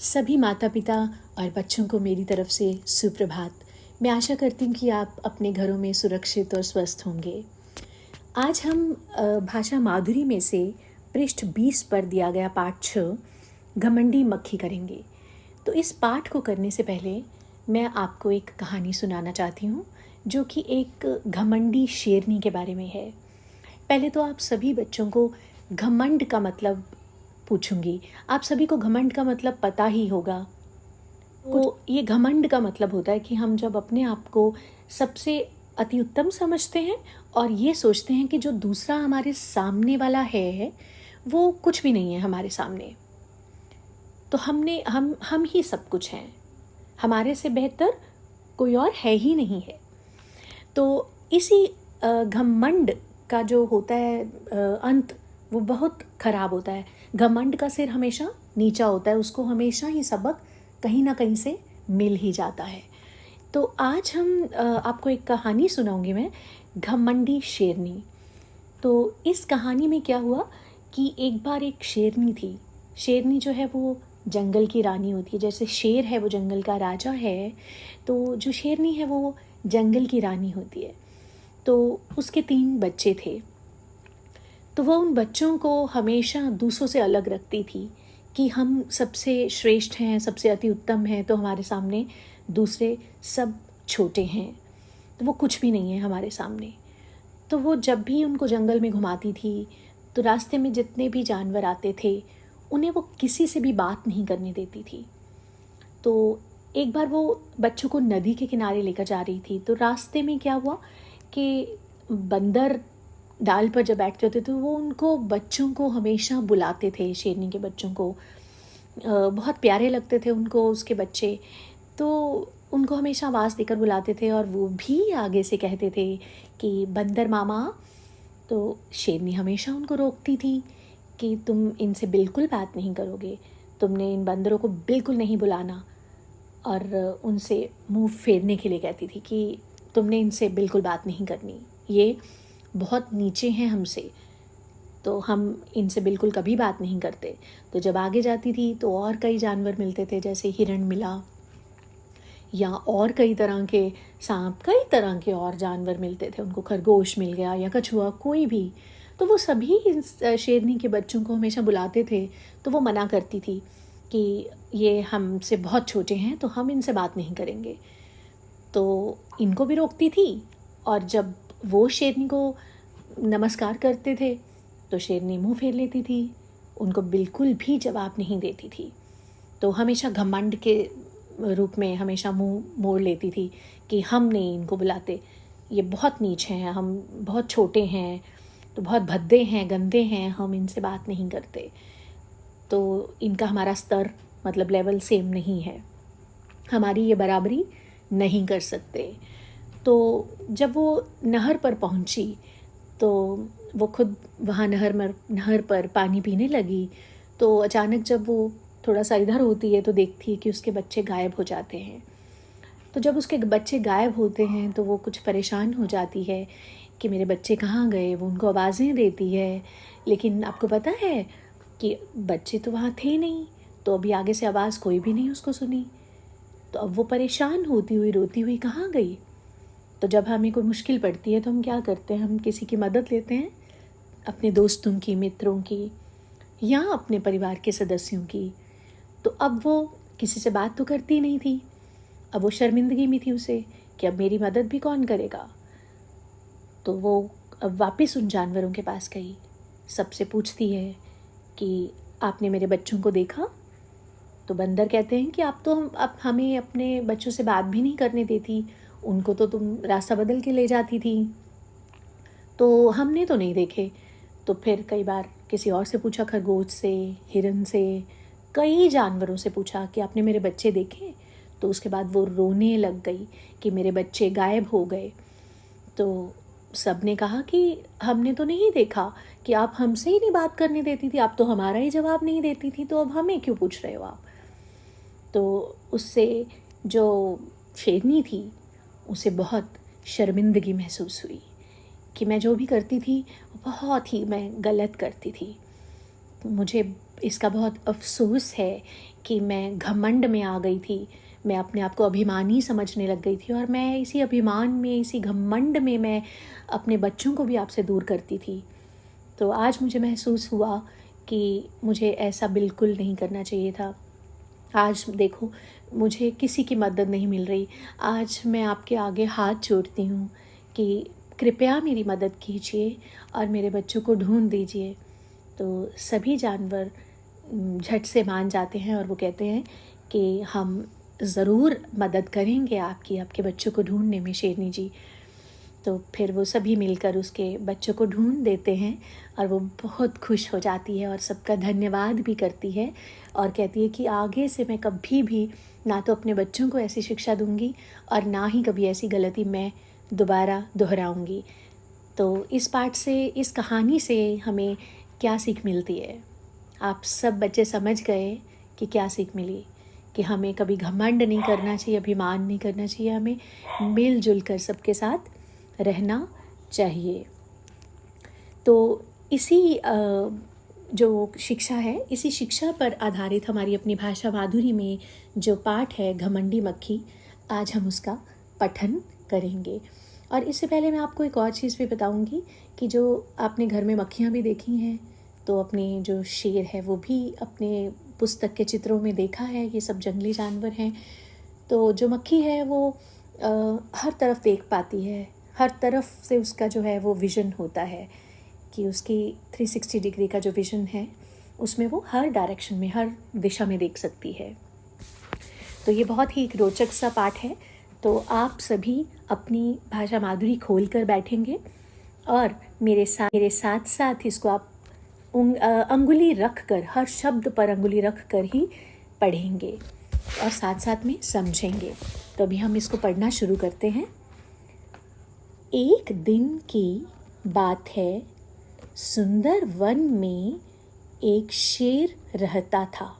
सभी माता पिता और बच्चों को मेरी तरफ से सुप्रभात। मैं आशा करती हूँ कि आप अपने घरों में सुरक्षित और स्वस्थ होंगे। आज हम भाषा माधुरी में से पृष्ठ 20 पर दिया गया पाठ 6 घमंडी मक्खी करेंगे। तो इस पाठ को करने से पहले मैं आपको एक कहानी सुनाना चाहती हूँ जो कि एक घमंडी शेरनी के बारे में है। पहले तो आप सभी बच्चों को घमंड का मतलब पूछूंगी। आप सभी को घमंड का मतलब पता ही होगा। तो ये घमंड का मतलब होता है कि हम जब अपने आप को सबसे अति उत्तम समझते हैं और ये सोचते हैं कि जो दूसरा हमारे सामने वाला है वो कुछ भी नहीं है हमारे सामने। तो हम ही सब कुछ हैं, हमारे से बेहतर कोई और है ही नहीं है। तो इसी घमंड का जो होता है अंत वो बहुत ख़राब होता है। घमंड का सिर हमेशा नीचा होता है, उसको हमेशा ही सबक कहीं ना कहीं से मिल ही जाता है। तो आज हम आपको एक कहानी सुनाऊंगी मैं, घमंडी शेरनी। तो इस कहानी में क्या हुआ कि एक बार एक शेरनी थी। शेरनी जो है वो जंगल की रानी होती है। जैसे शेर है वो जंगल का राजा है, तो जो शेरनी है वो जंगल की रानी होती है। तो उसके 3 बच्चे थे। तो वह उन बच्चों को हमेशा दूसरों से अलग रखती थी कि हम सबसे श्रेष्ठ हैं, सबसे अति उत्तम हैं, तो हमारे सामने दूसरे सब छोटे हैं, तो वो कुछ भी नहीं है हमारे सामने। तो वो जब भी उनको जंगल में घुमाती थी तो रास्ते में जितने भी जानवर आते थे उन्हें वो किसी से भी बात नहीं करने देती थी। तो एक बार वो बच्चों को नदी के किनारे लेकर जा रही थी। तो रास्ते में क्या हुआ कि बंदर डाल पर जब बैठते होते तो वो उनको बच्चों को हमेशा बुलाते थे। शेरनी के बच्चों को बहुत प्यारे लगते थे उनको उसके बच्चे, तो उनको हमेशा आवाज़ देकर बुलाते थे और वो भी आगे से कहते थे कि बंदर मामा। तो शेरनी हमेशा उनको रोकती थी कि तुम इनसे बिल्कुल बात नहीं करोगे, तुमने इन बंदरों को बिल्कुल नहीं बुलाना, और उनसे मुंह फेरने के लिए कहती थी कि तुमने इनसे बिल्कुल बात नहीं करनी, ये बहुत नीचे हैं हमसे, तो हम इनसे बिल्कुल कभी बात नहीं करते। तो जब आगे जाती थी तो और कई जानवर मिलते थे, जैसे हिरण मिला या और कई तरह के सांप, कई तरह के और जानवर मिलते थे उनको, खरगोश मिल गया या कछुआ, कोई भी। तो वो सभी इस शेरनी के बच्चों को हमेशा बुलाते थे। तो वो मना करती थी कि ये हमसे बहुत छोटे हैं तो हम इनसे बात नहीं करेंगे। तो इनको भी रोकती थी, और जब वो शेरनी को नमस्कार करते थे तो शेरनी मुंह फेर लेती थी, उनको बिल्कुल भी जवाब नहीं देती थी। तो हमेशा घमंड के रूप में हमेशा मुंह मोड़ लेती थी कि हम नहीं इनको बुलाते, ये बहुत नीच हैं, हम बहुत छोटे हैं, तो बहुत भद्दे हैं, गंदे हैं, हम इनसे बात नहीं करते, तो इनका हमारा स्तर मतलब लेवल सेम नहीं है, हमारी ये बराबरी नहीं कर सकते। तो जब वो नहर पर पहुंची तो वो खुद वहाँ नहर पर पानी पीने लगी। तो अचानक जब वो थोड़ा सा इधर होती है तो देखती है कि उसके बच्चे गायब हो जाते हैं। तो जब उसके बच्चे गायब होते हैं तो वो कुछ परेशान हो जाती है कि मेरे बच्चे कहाँ गए। वो उनको आवाज़ें देती है, लेकिन आपको पता है कि बच्चे तो वहाँ थे नहीं, तो अभी आगे से आवाज़ कोई भी नहीं उसको सुनी। तो अब वो परेशान होती हुई रोती हुई कहाँ गई। तो जब हमें कोई मुश्किल पड़ती है तो हम क्या करते हैं, हम किसी की मदद लेते हैं, अपने दोस्तों की, मित्रों की, या अपने परिवार के सदस्यों की। तो अब वो किसी से बात तो करती नहीं थी, अब वो शर्मिंदगी में थी उसे कि अब मेरी मदद भी कौन करेगा। तो वो अब वापस उन जानवरों के पास गई, सबसे पूछती है कि आपने मेरे बच्चों को देखा। तो बंदर कहते हैं कि आप तो अब हमें अपने बच्चों से बात भी नहीं करने देती, उनको तो तुम रास्ता बदल के ले जाती थी, तो हमने तो नहीं देखे। तो फिर कई बार किसी और से पूछा, खरगोश से, हिरन से, कई जानवरों से पूछा कि आपने मेरे बच्चे देखे। तो उसके बाद वो रोने लग गई कि मेरे बच्चे गायब हो गए। तो सब ने कहा कि हमने तो नहीं देखा, कि आप हमसे ही नहीं बात करने देती थी, आप तो हमारा ही जवाब नहीं देती थी, तो अब हमें क्यों पूछ रहे हो आप। तो उससे जो शेरनी थी उसे बहुत शर्मिंदगी महसूस हुई कि मैं जो भी करती थी बहुत ही मैं गलत करती थी, मुझे इसका बहुत अफसोस है कि मैं घमंड में आ गई थी। मैं अपने आप को अभिमानी समझने लग गई थी और मैं इसी अभिमान में, इसी घमंड में मैं अपने बच्चों को भी आपसे दूर करती थी। तो आज मुझे महसूस हुआ कि मुझे ऐसा बिल्कुल नहीं करना चाहिए था। आज देखो, मुझे किसी की मदद नहीं मिल रही। आज मैं आपके आगे हाथ जोड़ती हूँ कि कृपया मेरी मदद कीजिए और मेरे बच्चों को ढूंढ दीजिए। तो सभी जानवर झट से मान जाते हैं और वो कहते हैं कि हम ज़रूर मदद करेंगे आपकी, आपके बच्चों को ढूंढने में शेरनी जी। तो फिर वो सभी मिलकर उसके बच्चों को ढूंढ देते हैं और वो बहुत खुश हो जाती है और सबका धन्यवाद भी करती है और कहती है कि आगे से मैं कभी भी ना तो अपने बच्चों को ऐसी शिक्षा दूंगी और ना ही कभी ऐसी गलती मैं दोबारा दोहराऊंगी। तो इस पाठ से, इस कहानी से हमें क्या सीख मिलती है? आप सब बच्चे समझ गए कि क्या सीख मिली? कि हमें कभी घमंड नहीं करना चाहिए, अभिमान नहीं करना चाहिए, हमें मिलजुल कर सबके साथ रहना चाहिए। तो इसी जो शिक्षा है, इसी शिक्षा पर आधारित हमारी अपनी भाषा माधुरी में जो पाठ है घमंडी मक्खी, आज हम उसका पठन करेंगे। और इससे पहले मैं आपको एक और चीज़ भी बताऊंगी कि जो आपने घर में मक्खियाँ भी देखी हैं, तो अपने जो शेर है वो भी अपने पुस्तक के चित्रों में देखा है। ये सब जंगली जानवर हैं। तो जो मक्खी है वो हर तरफ देख पाती है, हर तरफ से उसका जो है वो विज़न होता है कि उसकी 360 डिग्री का जो विज़न है उसमें वो हर डायरेक्शन में, हर दिशा में देख सकती है। तो ये बहुत ही एक रोचक सा पाठ है। तो आप सभी अपनी भाषा माधुरी खोल कर बैठेंगे और मेरे साथ साथ इसको आप अंगुली रख कर, हर शब्द पर अंगुली रख कर ही पढ़ेंगे और साथ साथ में समझेंगे। तो अभी हम इसको पढ़ना शुरू करते हैं। एक दिन की बात है, सुंदर वन में एक शेर रहता था।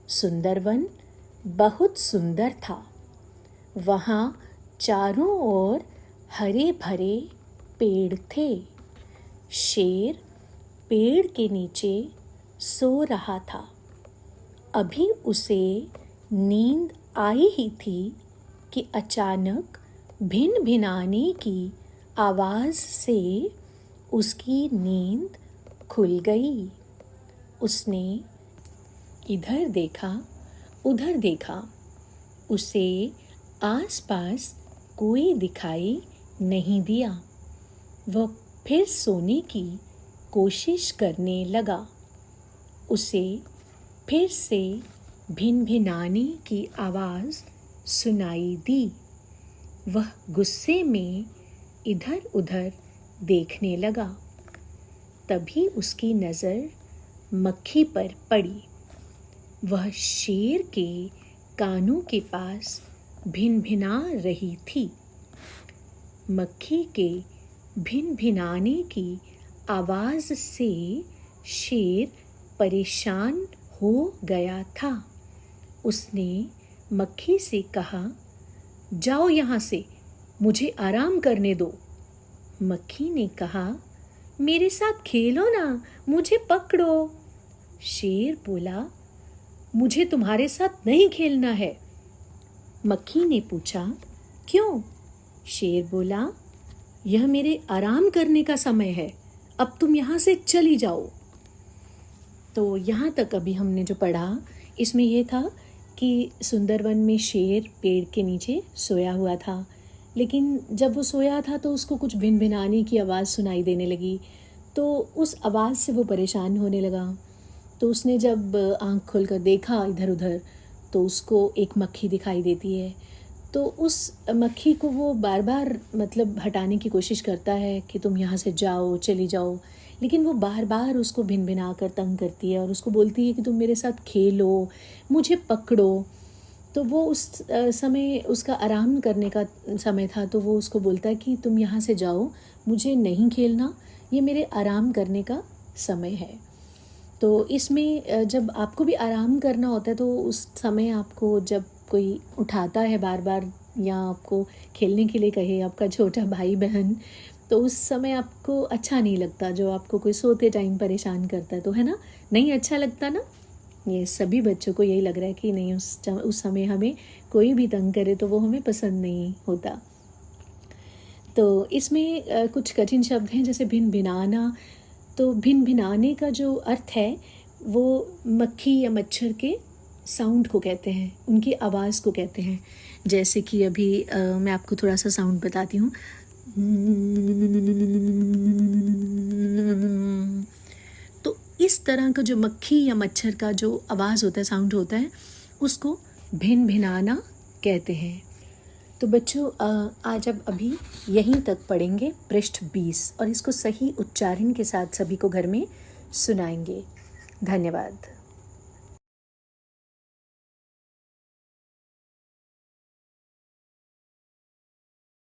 सुंदर वन बहुत सुंदर था। वहाँ चारों ओर हरे भरे पेड़ थे। शेर पेड़ के नीचे सो रहा था। अभी उसे नींद आई ही थी कि अचानक भिन-भिनाने की आवाज़ से उसकी नींद खुल गई। उसने इधर देखा, उधर देखा। उसे आसपास कोई दिखाई नहीं दिया। वह फिर सोने की कोशिश करने लगा। उसे फिर से भिन-भिनाने की आवाज़ सुनाई दी। वह गुस्से में इधर उधर देखने लगा। तभी उसकी नज़र मक्खी पर पड़ी। वह शेर के कानों के पास भिन-भिना रही थी। मक्खी के भिन-भिनाने की आवाज़ से शेर परेशान हो गया था। उसने मक्खी से कहा, जाओ यहाँ से, मुझे आराम करने दो। मक्खी ने कहा, मेरे साथ खेलो ना, मुझे पकड़ो। शेर बोला, मुझे तुम्हारे साथ नहीं खेलना है। मक्खी ने पूछा, क्यों? शेर बोला, यह मेरे आराम करने का समय है, अब तुम यहाँ से चली जाओ। तो यहाँ तक अभी हमने जो पढ़ा, इसमें यह था कि सुंदरवन में शेर पेड़ के नीचे सोया हुआ था। लेकिन जब वो सोया था तो उसको कुछ भिन-भिनाने की आवाज़ सुनाई देने लगी। तो उस आवाज़ से वो परेशान होने लगा। तो उसने जब आँख खोलकर देखा इधर उधर, तो उसको एक मक्खी दिखाई देती है। तो उस मक्खी को वो बार बार मतलब हटाने की कोशिश करता है कि तुम यहाँ से जाओ, चली जाओ। लेकिन वो बार बार उसको भिन-भिना कर तंग करती है और उसको बोलती है कि तुम मेरे साथ खेलो, मुझे पकड़ो। तो वो उस समय उसका आराम करने का समय था। तो वो उसको बोलता है कि तुम यहाँ से जाओ, मुझे नहीं खेलना, ये मेरे आराम करने का समय है। तो इसमें जब आपको भी आराम करना होता है तो उस समय आपको जब कोई उठाता है बार बार या आपको खेलने के लिए कहे, आपका छोटा भाई बहन, तो उस समय आपको अच्छा नहीं लगता, जो आपको कोई सोते टाइम परेशान करता है, तो है ना, नहीं अच्छा लगता ना। ये सभी बच्चों को यही लग रहा है कि नहीं, उस समय हमें कोई भी तंग करे तो वो हमें पसंद नहीं होता। तो इसमें कुछ कठिन शब्द हैं, जैसे भिन भिनाना। तो भिन भिनाने का जो अर्थ है वो मक्खी या मच्छर के साउंड को कहते हैं, उनकी आवाज़ को कहते हैं। जैसे कि अभी मैं आपको थोड़ा सा साउंड बताती हूँ। तो इस तरह का जो मक्खी या मच्छर का जो आवाज़ होता है, साउंड होता है, उसको भिन भिनाना कहते हैं। तो बच्चों आज अब अभी यहीं तक पढ़ेंगे पृष्ठ 20, और इसको सही उच्चारण के साथ सभी को घर में सुनाएंगे। धन्यवाद।